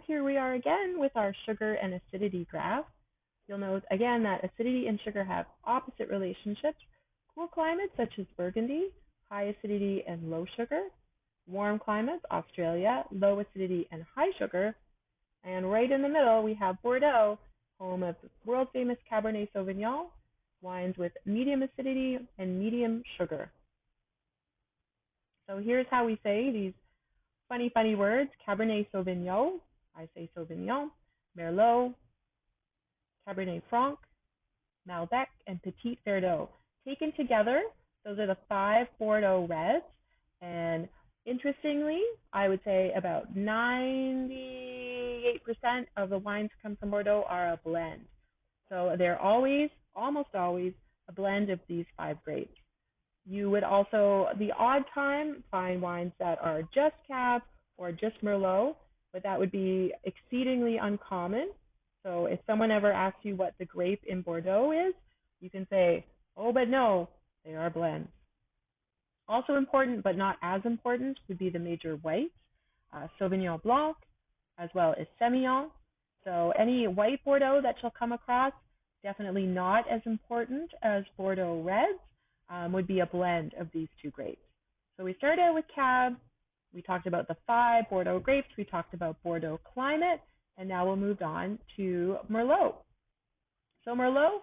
here we are again with our sugar and acidity graph. You'll note again that acidity and sugar have opposite relationships. Cool climates such as Burgundy, high acidity and low sugar. Warm climates, Australia, low acidity and high sugar. And right in the middle, we have Bordeaux, home of world famous Cabernet Sauvignon, wines with medium acidity and medium sugar. So here's how we say these funny words. Cabernet Sauvignon, I say Sauvignon, Merlot, Cabernet Franc, Malbec, and Petit Verdot. Taken together, those are the 5 Bordeaux reds. And interestingly, I would say about 98% of the wines that come from Bordeaux are a blend. So they're almost always, a blend of these 5 grapes. You would also, the odd time, find wines that are just Cab or just Merlot, but that would be exceedingly uncommon. So if someone ever asks you what the grape in Bordeaux is, you can say, oh, but no, they are blends. Also important, but not as important, would be the major whites, Sauvignon Blanc, as well as Semillon. So any white Bordeaux that you'll come across, definitely not as important as Bordeaux reds, would be a blend of these 2 grapes. So we started out with Cab, we talked about the 5 Bordeaux grapes, we talked about Bordeaux climate, and now we'll move on to Merlot. So Merlot,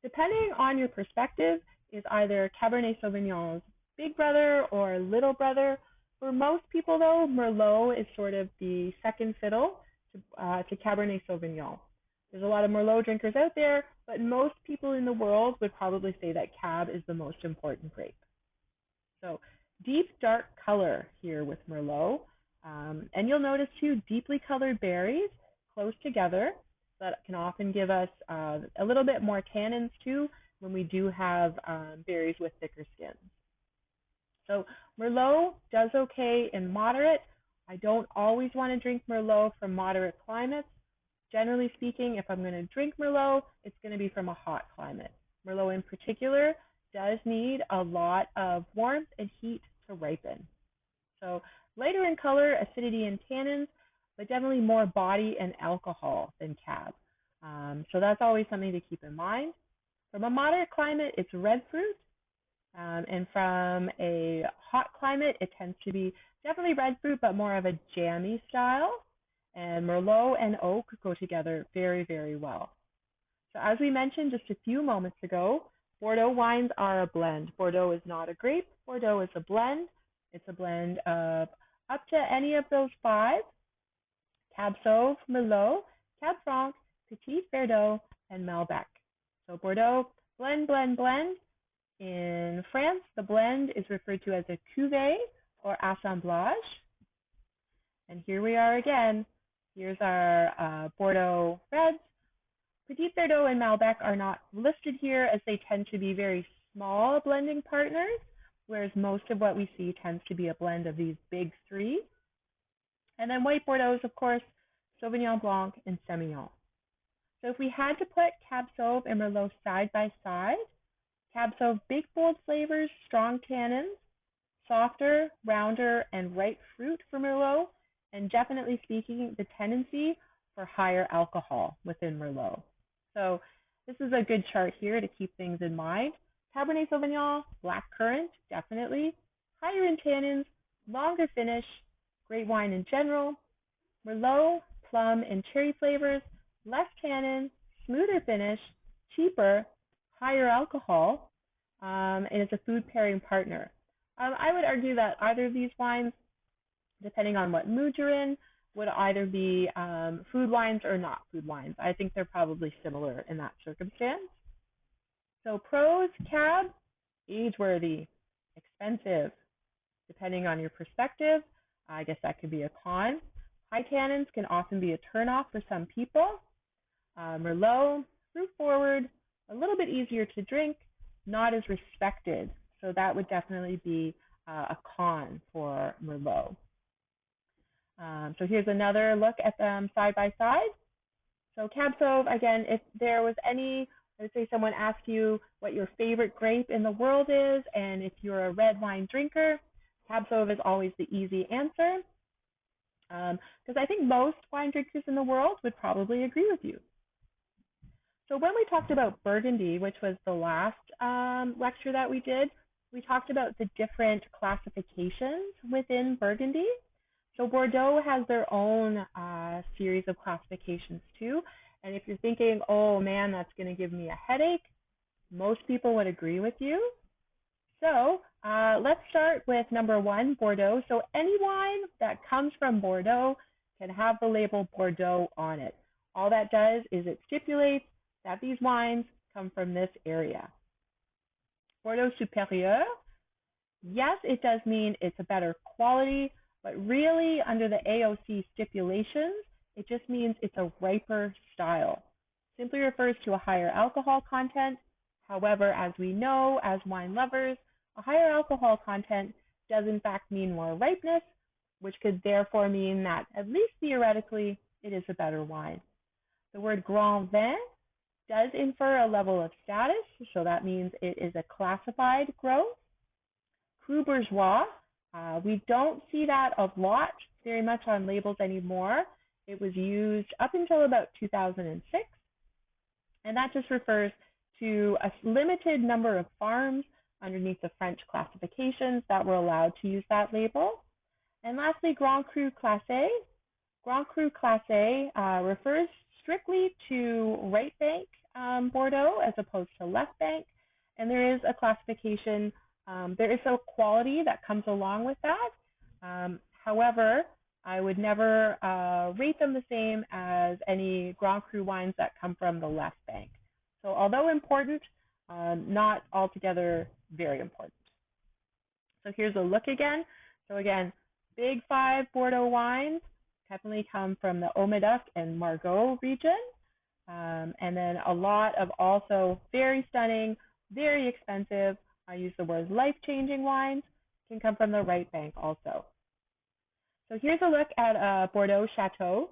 depending on your perspective, is either Cabernet Sauvignon's big brother or little brother. For most people, though, Merlot is sort of the second fiddle to Cabernet Sauvignon. There's a lot of Merlot drinkers out there, but most people in the world would probably say that Cab is the most important grape. So deep dark color here with Merlot. And you'll notice too, deeply colored berries close together. That can often give us a little bit more tannins too when we do have berries with thicker skins. So Merlot does okay in moderate. I don't always want to drink Merlot from moderate climates. Generally speaking, if I'm going to drink Merlot, it's going to be from a hot climate. Merlot in particular does need a lot of warmth and heat to ripen. So lighter in color, acidity and tannins, but definitely more body and alcohol than Cab. So that's always something to keep in mind. From a moderate climate, it's red fruit. And from a hot climate, it tends to be definitely red fruit, but more of a jammy style. And Merlot and oak go together very, very well. So as we mentioned just a few moments ago, Bordeaux wines are a blend. Bordeaux is not a grape. Bordeaux is a blend. It's a blend of up to any of those 5, Cab Sauv, Merlot, Cab Franc, Petit Verdot, and Malbec. So Bordeaux, blend, blend, blend. In France, the blend is referred to as a cuvée or assemblage. And here we are again. Here's our Bordeaux reds. Petit Verdot and Malbec are not listed here as they tend to be very small blending partners, whereas most of what we see tends to be a blend of these big 3. And then white Bordeaux, of course, Sauvignon Blanc and Semillon. So if we had to put Cab Sauv and Merlot side by side, Cab Sauv, big bold flavors, strong tannins, softer, rounder, and ripe fruit for Merlot, and definitely speaking, the tendency for higher alcohol within Merlot. So this is a good chart here to keep things in mind. Cabernet Sauvignon, black currant, definitely, higher in tannins, longer finish, great wine in general. Merlot, plum and cherry flavors, less tannin, smoother finish, cheaper, higher alcohol, and it's a food pairing partner. I would argue that either of these wines, depending on what mood you're in, would either be food wines or not food wines. I think they're probably similar in that circumstance. So pros, Cab, age-worthy, expensive, depending on your perspective. I guess that could be a con. High tannins can often be a turnoff for some people. Merlot, fruit forward, a little bit easier to drink, not as respected. So that would definitely be a con for Merlot. So here's another look at them side by side. So Cab Sauv, again, if there was any, let's say someone asked you what your favorite grape in the world is, and if you're a red wine drinker, Cab Sauv is always the easy answer. because I think most wine drinkers in the world would probably agree with you. So when we talked about Burgundy, which was the last lecture that we did, we talked about the different classifications within Burgundy. So Bordeaux has their own series of classifications too. And if you're thinking, oh man, that's going to give me a headache, most people would agree with you. So let's start with number one, Bordeaux. So any wine that comes from Bordeaux can have the label Bordeaux on it. All that does is it stipulates that these wines come from this area. Bordeaux Supérieur, yes, it does mean it's a better quality, but really under the AOC stipulations, it just means it's a riper style. Simply refers to a higher alcohol content. However, as we know, as wine lovers, a higher alcohol content does in fact mean more ripeness, which could therefore mean that, at least theoretically, it is a better wine. The word Grand Vin does infer a level of status, so that means it is a classified growth. Cru Bourgeois, we don't see that a lot very much on labels anymore. It was used up until about 2006, and that just refers to a limited number of farms underneath the French classifications that were allowed to use that label. And lastly, Grand Cru Classé. Grand Cru Classé refers strictly to right bank Bordeaux as opposed to left bank, and there is a classification. There is a quality that comes along with that. However, I would never rate them the same as any Grand Cru wines that come from the left bank. So although important, not altogether very important. So here's a look again. So again, big five Bordeaux wines definitely come from the Haut-Médoc and Margaux region. And then a lot of also very stunning, very expensive, I use the word life-changing wines, can come from the right bank also. So here's a look at Bordeaux Chateau.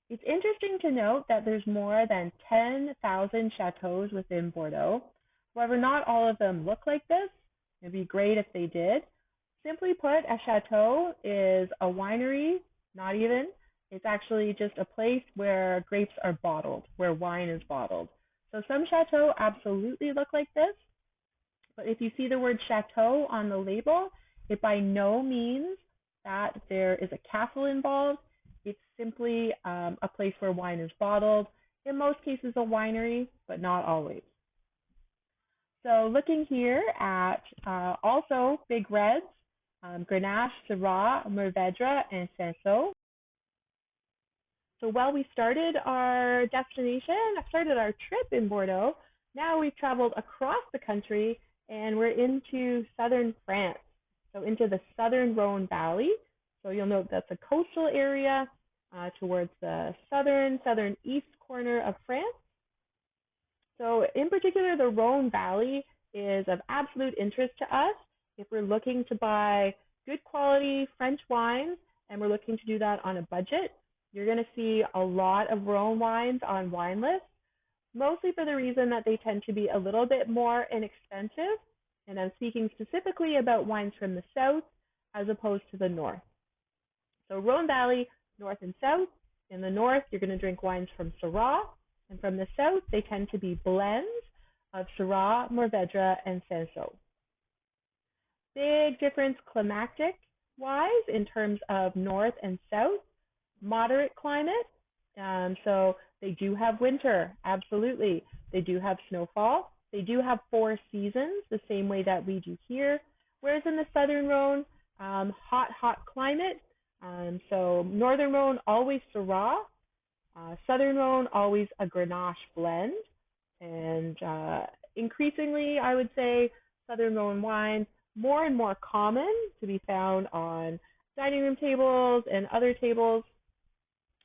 It's interesting to note that there's more than 10,000 chateaus within Bordeaux. However, not all of them look like this. It'd be great if they did. Simply put, a chateau is a winery, not even. It's actually just a place where grapes are bottled, where wine is bottled. So some chateaux absolutely look like this, but if you see the word chateau on the label, it by no means that there is a castle involved. It's simply a place where wine is bottled. In most cases, a winery, but not always. So looking here at also big reds, Grenache, Syrah, Mourvèdre, and Cinsault. So while we started our trip in Bordeaux, now we've traveled across the country and we're into southern France, so into the southern Rhone Valley. So you'll note that's a coastal area towards the southeast corner of France. So in particular, the Rhone Valley is of absolute interest to us if we're looking to buy good quality French wines and we're looking to do that on a budget. You're going to see a lot of Rhone wines on wine lists, mostly for the reason that they tend to be a little bit more inexpensive. And I'm speaking specifically about wines from the south as opposed to the north. So Rhone Valley, north and south. In the north, you're going to drink wines from Syrah, and from the south, they tend to be blends of Syrah, Mourvèdre, and Cinsault. Big difference climatic-wise in terms of north and south. Moderate climate, so they do have winter, absolutely. They do have snowfall. They do have 4 seasons, the same way that we do here. Whereas in the southern Rhone, hot climate. So northern Rhone, always Syrah. Southern Rhone, always a Grenache blend. And increasingly, I would say, southern Rhone wines, more and more common to be found on dining room tables and other tables.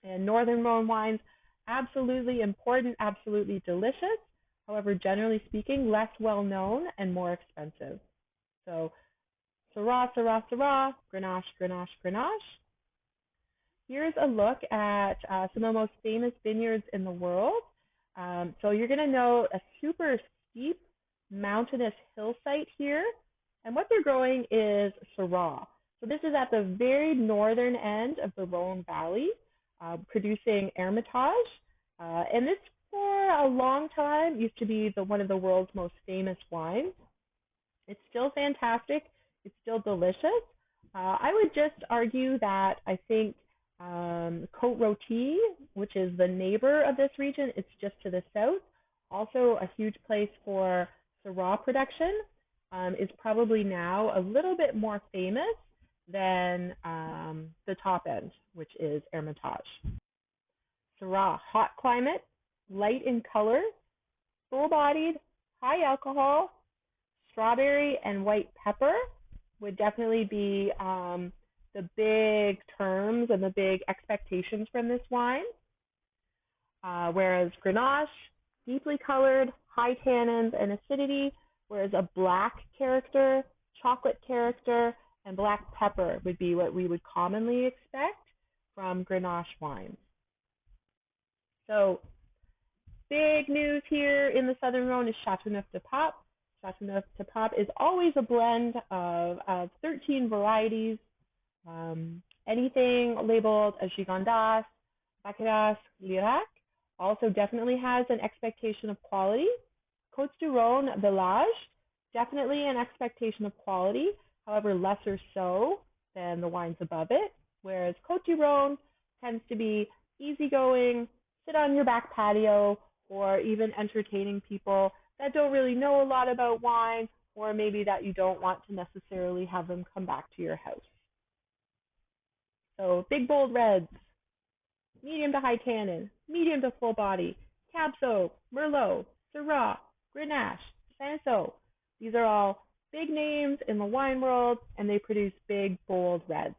And northern Rhone wines, absolutely important, absolutely delicious. However, generally speaking, less well known and more expensive. So Syrah, Syrah, Syrah, Grenache, Grenache, Grenache. Here's a look at some of the most famous vineyards in the world. So you're going to note a super steep mountainous hillside here. And what they're growing is Syrah. So this is at the very northern end of the Rhone Valley, producing Hermitage. And this, for a long time, used to be one of the world's most famous wines. It's still fantastic. It's still delicious. I would just argue that I think Côte-Rôtie, which is the neighbor of this region, it's just to the south, also a huge place for Syrah production, is probably now a little bit more famous than the top end, which is Hermitage. Syrah, hot climate, light in color, full-bodied, high alcohol, strawberry and white pepper would definitely be the big terms and the big expectations from this wine. Whereas Grenache, deeply colored, high tannins and acidity, whereas a black character, chocolate character, and black pepper would be what we would commonly expect from Grenache wines. So big news here in the Southern Rhone is Châteauneuf-du-Pape. Châteauneuf-du-Pape is always a blend of 13 varieties, anything labeled as Gigondas, Bacchus, Lirac, also definitely has an expectation of quality. Côtes-du-Rhône Village, definitely an expectation of quality, however lesser so than the wines above it, whereas Côtes-du-Rhône tends to be easygoing, sit on your back patio, or even entertaining people that don't really know a lot about wine, or maybe that you don't want to necessarily have them come back to your house. So big bold reds, medium to high tannin, medium to full body, Cab Sauv, Merlot, Syrah, Grenache, Cinsault. These are all big names in the wine world, and they produce big bold reds.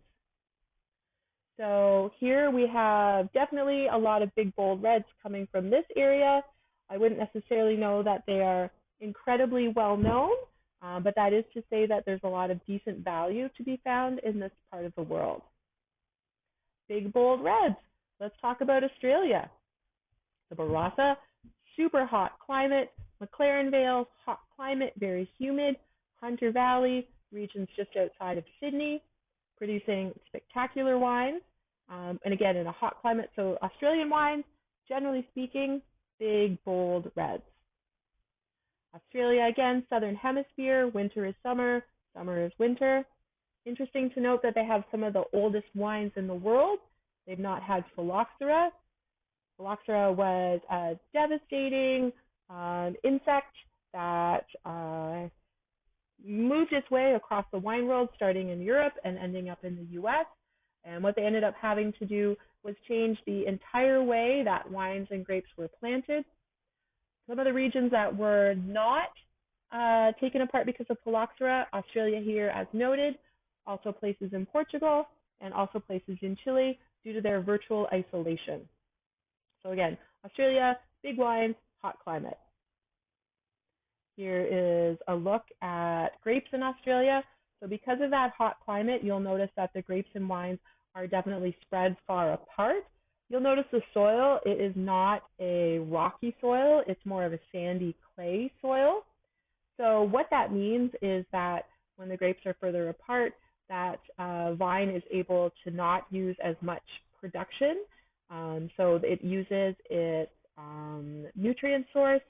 So here we have definitely a lot of big bold reds coming from this area. I wouldn't necessarily know that they are incredibly well known, but that is to say that there's a lot of decent value to be found in this part of the world. Big bold reds. Let's talk about Australia. The Barossa, super hot climate. McLaren Vale, hot climate, very humid. Hunter Valley, regions just outside of Sydney, producing spectacular wines. And again, in a hot climate. So Australian wines, generally speaking, big, bold reds. Australia, again, southern hemisphere, winter is summer, summer is winter. Interesting to note that they have some of the oldest wines in the world. They've not had phylloxera. Phylloxera was a devastating insect that moved its way across the wine world, starting in Europe and ending up in the US. And what they ended up having to do was change the entire way that wines and grapes were planted. Some of the regions that were not taken apart because of phylloxera, Australia here as noted, also places in Portugal, and also places in Chile due to their virtual isolation. So again, Australia, big wines, hot climate. Here is a look at grapes in Australia. So because of that hot climate, you'll notice that the grapes and wines are definitely spread far apart. You'll notice the soil, it is not a rocky soil, it's more of a sandy clay soil. So what that means is that when the grapes are further apart, that vine is able to not use as much production. So it uses its nutrient source